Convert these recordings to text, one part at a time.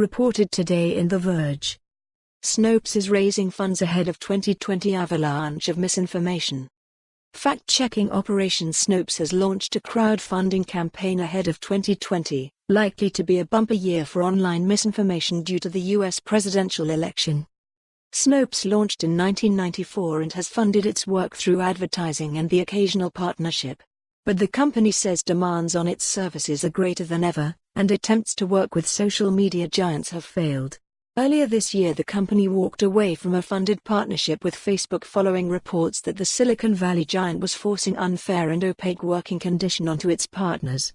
reported today in The Verge. Snopes is raising funds ahead of 2020 avalanche of misinformation. Fact-checking operation Snopes has launched a crowdfunding campaign ahead of 2020, likely to be a bumper year for online misinformation due to the US presidential election. Snopes launched in 1994 and has funded its work through advertising and the occasional partnership. But the company says demands on its services are greater than ever, and attempts to work with social media giants have failed. Earlier this year the company walked away from a funded partnership with Facebook following reports that the Silicon Valley giant was forcing unfair and opaque working conditions onto its partners.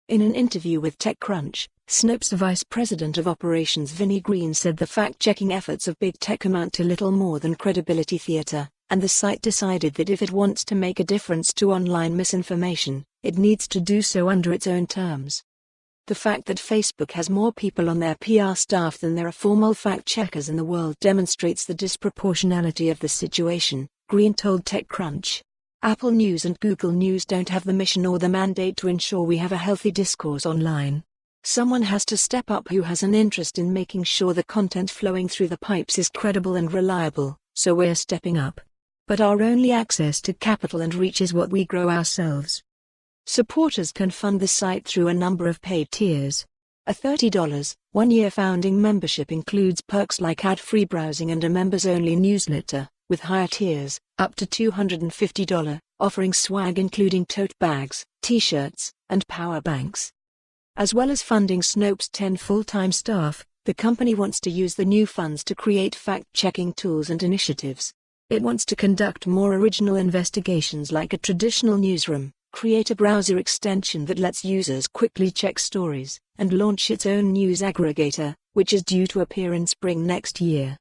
In an interview with TechCrunch, Snopes Vice President of Operations Vinny Green said the fact-checking efforts of big tech amount to little more than credibility theater, and the site decided that if it wants to make a difference to online misinformation, it needs to do so under its own terms. The fact that Facebook has more people on their PR staff than there are formal fact-checkers in the world demonstrates the disproportionality of the situation, Green told TechCrunch. Apple News and Google News don't have the mission or the mandate to ensure we have a healthy discourse online. Someone has to step up who has an interest in making sure the content flowing through the pipes is credible and reliable, so we're stepping up. But our only access to capital and reach is what we grow ourselves. Supporters can fund the site through a number of paid tiers. A $30, one-year founding membership includes perks like ad-free browsing and a members-only newsletter, with higher tiers, up to $250, offering swag including tote bags, t-shirts, and power banks. As well as funding Snopes' 10 full-time staff, the company wants to use the new funds to create fact-checking tools and initiatives. It wants to conduct more original investigations like a traditional newsroom, create a browser extension that lets users quickly check stories, and launch its own news aggregator, which is due to appear in spring next year.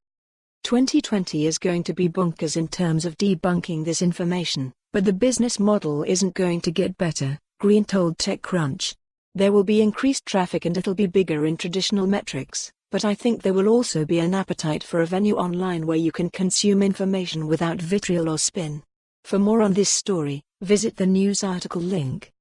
2020 is going to be bonkers in terms of debunking this information, but the business model isn't going to get better, Green told TechCrunch. There will be increased traffic and it'll be bigger in traditional metrics, but I think there will also be an appetite for a venue online where you can consume information without vitriol or spin. For more on this story, visit the news article link.